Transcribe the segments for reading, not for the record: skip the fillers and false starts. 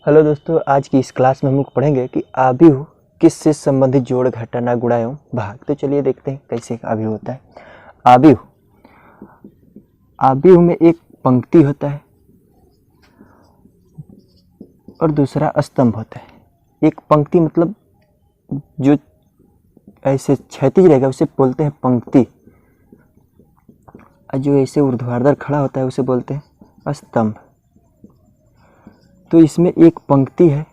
Hello दोस्तों, आज की इस क्लास में हम लोग पढ़ेंगे कि आव्यूह किस से संबंधित जोड़ घटाना गुणा एवं भाग। तो चलिए देखते हैं कैसे आव्यूह होता है। आव्यूह में एक पंक्ति होता है और दूसरा स्तंभ होता है। एक पंक्ति मतलब जो ऐसे क्षैतिज रहेगा उसे बोलते हैं पंक्ति, और जो ऐसे ऊर्ध्वाधर खड़ा होता है उसे बोलते हैं स्तंभ। तो इसमें एक पंक्ति है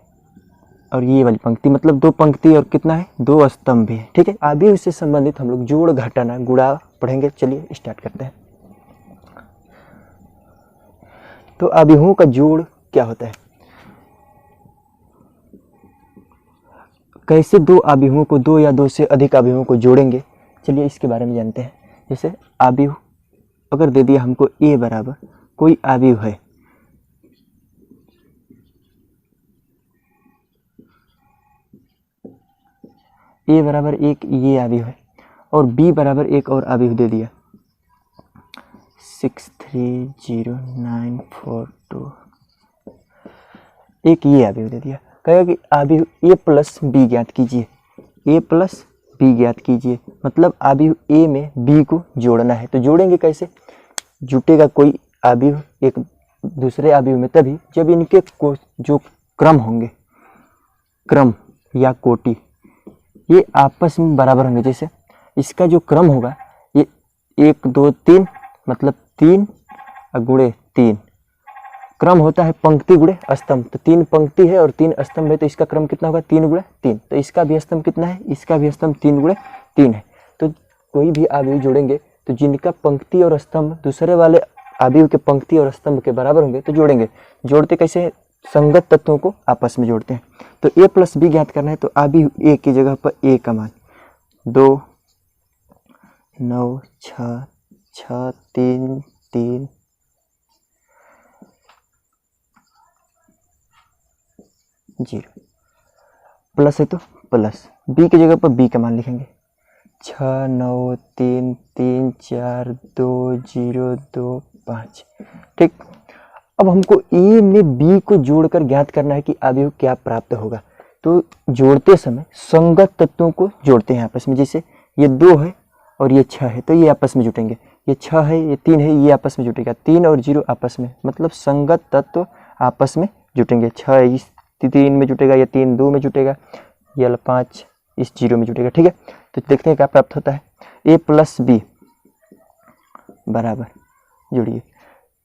और ये वाली पंक्ति मतलब दो पंक्ति और कितना है, दो स्तंभ भी है। ठीक है, आव्यूह से संबंधित हम लोग जोड़ घटाना गुणा पढ़ेंगे। चलिए स्टार्ट करते हैं। तो आव्यूहों का जोड़ क्या होता है, कैसे दो आव्यूहों को, दो या दो से अधिक आव्यूहों को जोड़ेंगे, चलिए इसके बारे में जानते हैं। जैसे आव्यूह अगर दे दिया हमको a बराबर कोई आव्यूह है, a बराबर एक ये आव्यूह है और b बराबर एक और आव्यूह दे दिया 630942, एक ये आव्यूह दे दिया। कहेगा कि आव्यूह a प्लस बी ज्ञात कीजिए, a प्लस बी ज्ञात कीजिए, मतलब आव्यूह a में b को जोड़ना है। तो जोड़ेंगे कैसे, जुटेगा कोई आव्यूह एक दूसरे आव्यूह में तभी जब इनके जो क्रम होंगे, क्रम या कोटि, ये आपस में बराबर होंगे। जैसे इसका जो क्रम होगा ये 1 2 3 मतलब 3 गुणे 3, क्रम होता है पंक्ति गुणे स्तंभ। तो 3 पंक्ति है और 3 स्तंभ है, तो इसका क्रम कितना होगा, 3 गुणे 3। तो इसका भी स्तंभ कितना है, इसका भी स्तंभ 3 गुणे 3 है। तो कोई भी आव्यूह जोड़ेंगे तो जिनका पंक्ति और स्तंभ दूसरे वाले आव्यूह के पंक्ति और स्तंभ के बराबर होंगे तो जोड़ेंगे। जोड़ते कैसे हैं, संगत तत्वों को आपस में जोड़ते हैं। तो a प्लस बी ज्ञात करना है, तो आव्यूह a की जगह पर a का मान 2 9 6 6 3 3 0, प्लस है तो प्लस, b की जगह पर b का मान लिखेंगे 6 9 3 3 4 2 0 2 5। ठीक, अब हमको ए में b को जोड़कर ज्ञात करना है कि आव्यूह क्या प्राप्त होगा। तो जोड़ते समय संगत तत्वों को जोड़ते हैं आपस में। जैसे ये 2 है और ये 6 है तो ये आपस में जुटेंगे, ये 6 है ये 3 है ये आपस में जुटेगा, 3 और 0 आपस में, मतलब संगत तत्व आपस में जुटेंगे। 6 इस 3 में जुटेगा, ये 3 2 में जुटेगा, ये 5 इस 0 में जुटेगा। ठीक है, तो देखते हैं क्या प्राप्त होता है। a प्लस बी बराबर, जोड़िए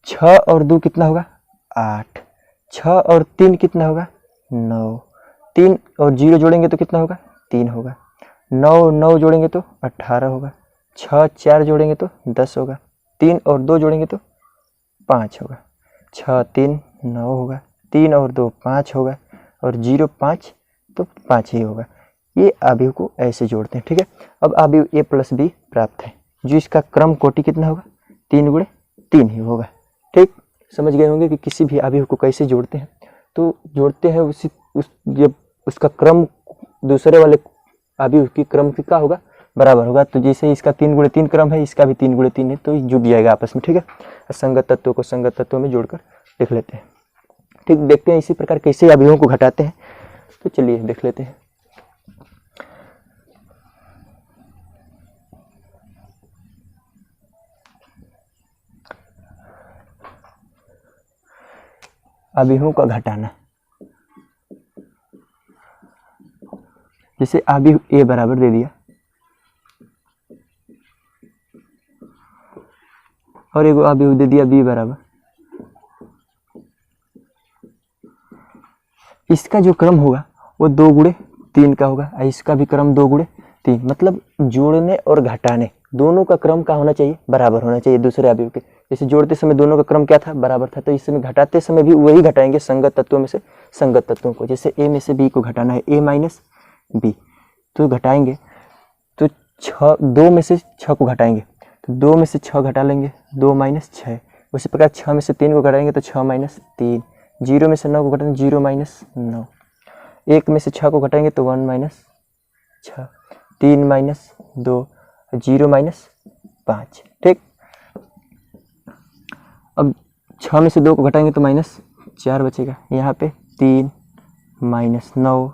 6 और 2 कितना होगा 8, 6 और 3 कितना होगा 9, 3 और 0 जोड़ेंगे तो कितना होगा 3 होगा, 9 9 जोड़ेंगे तो 18 होगा, 6 4 जोड़ेंगे तो 10 होगा, 3 और 2 जोड़ेंगे तो 5 होगा, 6 3 9 होगा, 3 और 2 5 होगा और 0 5 तो 5 ही होगा। ये आव्यूह को ऐसे जोड़ते हैं। ठीक है, अब आव्यूह a प्लस बी प्राप्त है, जो इसका क्रम कोटि कितना होगा 3 गुणे 3 ही होगा। ठीक, समझ गए होंगे कि किसी भी आव्यूह को कैसे जोड़ते हैं। तो जोड़ते हैं जब उसका क्रम दूसरे वाले आव्यूह की क्रम की क्या होगा, बराबर होगा। तो जैसे इसका 3 गुणे 3 क्रम है, इसका भी 3 गुणे 3 है, तो जुट जाएगा आपस में। ठीक है, संगत तत्वों को संगत तत्वों में जोड़कर देख लेते हैं। ठीक, देखते हैं इसी प्रकार कैसे आव्यूहों को घटाते हैं। तो चलिए देख लेते हैं। आव्यूहों का घटाना, जैसे आव्यूह a बराबर दे दिया और एक आव्यूह दे दिया b बराबर, इसका जो क्रम होगा वो 2 गुणे 3 का होगा और इसका भी क्रम 2 गुणे 3, मतलब जोड़ने और घटाने दोनों का क्रम का होना चाहिए, बराबर होना चाहिए दूसरे आव्यूह के। जैसे जोड़ते समय दोनों का क्रम क्या था, बराबर था, तो इस समय घटाते समय भी वही घटाएंगे संगत तत्वों में से संगत तत्वों को। जैसे a में से b को घटाना है, a माइनस b, तो घटाएंगे तो 2 में से 6 को घटाएंगे तो 2 में से 6 घटा लेंगे, 2 माइनस 6। उसी प्रकार 6 में से 3 को घटाएंगे तो 6 माइनस 3, 0 में से 9 को घटाएंगे 0 माइनस 9, 1 में से 6 को घटाएंगे तो 1 माइनस 6, 3 माइनस 2, 0 माइनस 5। ठीक, अब 6 में से 2 को घटाएंगे तो -4 बचेगा, यहाँ पे 3 -9,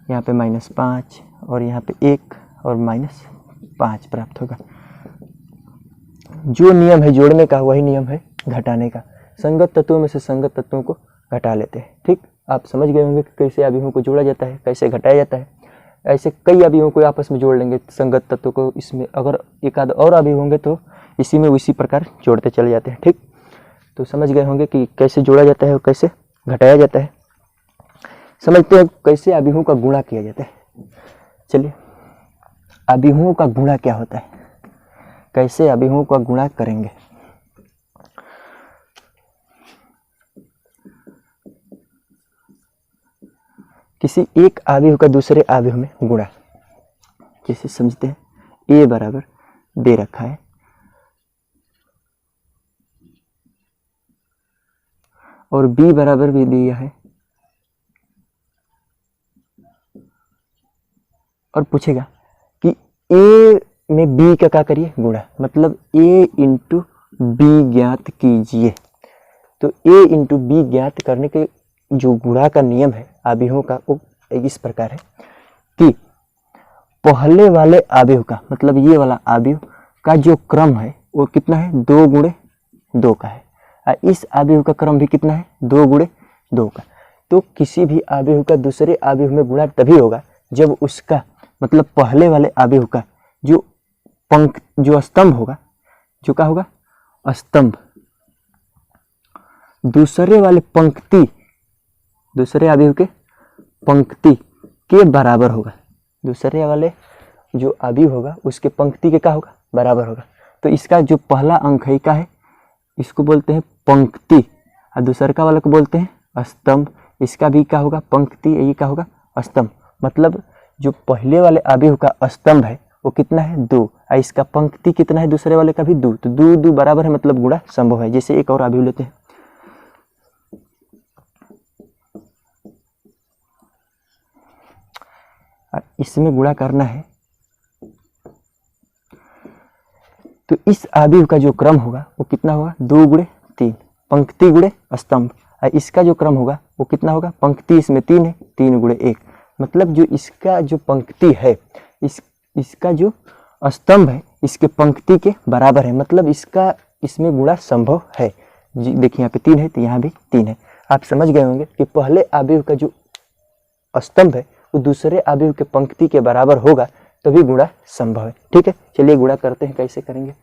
यहाँ पे -5 और यहाँ पे 1 और -5 प्राप्त होगा। जो नियम है जोड़ने का वही नियम है घटाने का। संगत तत्वों में से संगत तत्वों को घटा लेते हैं। ठीक, आप समझ गए होंगे कि कैसे अवयवों को जोड़ा जाता है, कैसे घटाया जाता है। ऐसे कई अवयवों को आपस में जोड़ लेंगे संगत तत्वों को। इसमें अगर एक आध और अवयव होंगे तो इसी में उसी प्रकार जोड़ते चले जाते हैं। ठीक, तो समझ गए होंगे कि कैसे जोड़ा जाता है और कैसे घटाया जाता है। समझते हैं कैसे अवयवों का गुणा किया जाता है। चलिए, अवयवों का गुणा क्या होता है, कैसे अवयवों का गुणा करेंगे। किसी एक अवयव का दूसरे अवयव में गुणा, जैसे समझते हैं a बराबर दे रखा है और b बराबर भी दिया है और पूछेगा कि a में b का क्या करिए गुणा, मतलब a इंटू b ज्ञात कीजिए। तो a इंटू b ज्ञात करने के जो गुणा का नियम है अवयवों का वो इस प्रकार है कि पहले वाले अवयव का, मतलब ये वाला अवयव का जो क्रम है वो कितना है, 2 गुणे 2 का है। और इस अवयव का क्रम भी कितना है, 2 गुणे 2 का। तो किसी भी अवयव का दूसरे अवयव में गुणा तभी होगा जब उसका, मतलब पहले वाले अवयव का जो स्तंभ होगा, जो क्या होगा, स्तंभ, दूसरे वाले पंक्ति, दूसरे अवयव के पंक्ति के बराबर होगा। दूसरे वाले जो अवयव होगा उसके पंक्ति के क्या होगा, बराबर होगा। तो इसका जो पहला अंक है क्या है, इसको बोलते हैं पंक्ति और दूसरे का वाला को बोलते हैं स्तंभ। इसका भी क्या होगा, पंक्ति, ये क्या होगा, स्तंभ। मतलब जो पहले वाले अवयव का स्तंभ है वो कितना है, 2, और इसका पंक्ति कितना है, दूसरे वाले का भी 2। तो 2 2 बराबर है, मतलब गुणा संभव है। जैसे एक और अवयव लेते हैं, इसमें गुणा करना है तो इस अवयव का जो क्रम होगा वो कितना होगा, 2 गुणे 3, पंक्ति गुणे स्तंभ। और इसका जो क्रम होगा वो कितना होगा, पंक्ति इसमें 3 है, 3 गुणे 1। मतलब जो इसका जो पंक्ति है, इसका जो स्तंभ है इसके पंक्ति के बराबर है, मतलब इसका इसमें गुणा संभव है। जी देखिए यहाँ पे 3 है तो यहाँ भी 3 है। आप समझ गए होंगे कि पहले अवयव का जो स्तंभ है वो दूसरे अवयव के पंक्ति के बराबर होगा तभी गुणा संभव है। ठीक है, चलिए गुणा करते हैं, कैसे करेंगे।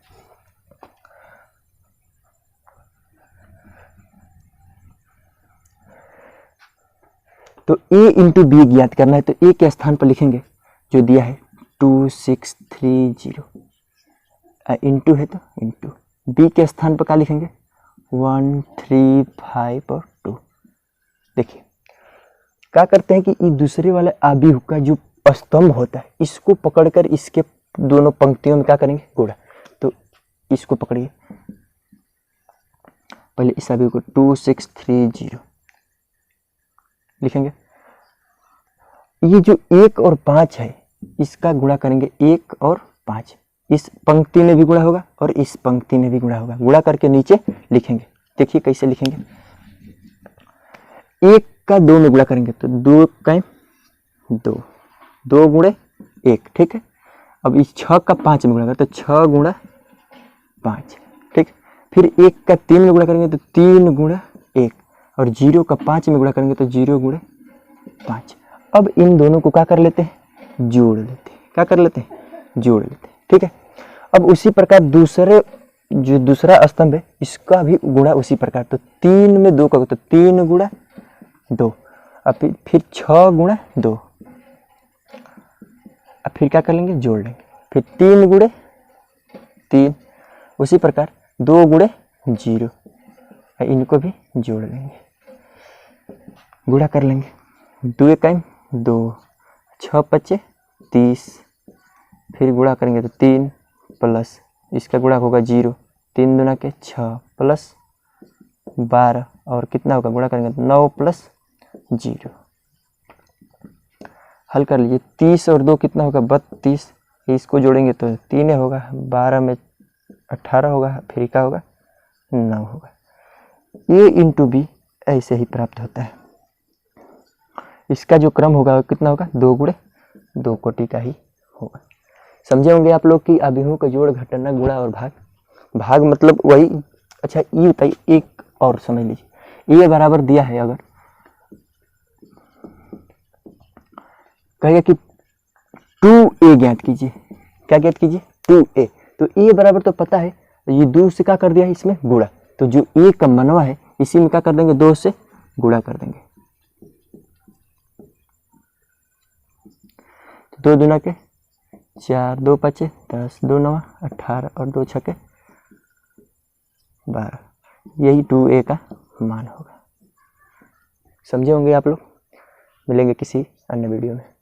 तो a इंटू बी ज्ञात करना है, तो a के स्थान पर लिखेंगे जो दिया है 2630, इंटू है तो इंटू, b के स्थान पर क्या लिखेंगे 135 और 2। देखिए क्या करते हैं कि इस दूसरे वाले अवयव का जो स्तंभ होता है इसको पकड़कर इसके दोनों पंक्तियों में क्या करेंगे, गुणा। तो इसको पकड़िए, पहले इस अवयव को 2630 लिखेंगे। ये जो 1 और 5 है इसका गुणा करेंगे 1 और 5, इस पंक्ति में भी गुणा होगा और इस पंक्ति में भी गुणा होगा। गुणा करके नीचे लिखेंगे, देखिए कैसे लिखेंगे। 1 का 2 में गुणा करेंगे तो 2 का 2, 2 गुणे 1। ठीक है, अब इस 6 का 5 में गुणा करें तो 6 गुणा 5। ठीक, फिर 1 का 3 में गुणा करेंगे तो 3 गुणा 1, और 0 का 5 में गुणा करेंगे तो 0 गुणे 5। अब इन दोनों को क्या कर लेते हैं, जोड़ लेते हैं। क्या कर लेते हैं, जोड़ लेते हैं। ठीक है, अब उसी प्रकार जो दूसरा स्तंभ है इसका भी गुणा उसी प्रकार, तो 3 में 2 का तो 3 गुणा 2, अब फिर 6 गुणा 2, अब फिर क्या कर लेंगे, जोड़ लेंगे, फिर 3 गुणे 3, उसी प्रकार 2 गुणे 0, इनको भी जोड़ लेंगे, गुणा कर लेंगे। 2 का 2, 6 पच्चे 30, फिर गुणा करेंगे तो 3 प्लस इसका गुणा होगा 0, 3 दूना के 6 प्लस 12 और कितना होगा, गुणा करेंगे तो 9 प्लस 0। हल कर लीजिए, 30 और 2 कितना होगा 32, इसको जोड़ेंगे तो 3 होगा, 12 में 18 होगा, फिर क्या होगा 9 होगा। a इंटू बी ऐसे ही प्राप्त होता है। इसका जो क्रम होगा कितना होगा, 2 गुणे 2 कोटि का ही होगा। समझे होंगे आप लोग कि अभिहु का जोड़, घटाना, गुणा और भाग। भाग मतलब वही। अच्छा ये बताइए, एक और समझ लीजिए, ये बराबर दिया है, अगर कहेगा कि 2a ज्ञात कीजिए, क्या ज्ञात कीजिए, 2a, तो a बराबर तो पता है, ये 2 से क्या कर दिया है इसमें गुणा, तो जो a का मनवा है इसी में क्या कर देंगे, 2 से गुणा कर देंगे। तो 2 दूना के 4, 2 पचे 10, 2 नवा 18 और 2 छके 12, यही 2a का मान होगा। समझे होंगे आप लोग। मिलेंगे किसी अन्य वीडियो में।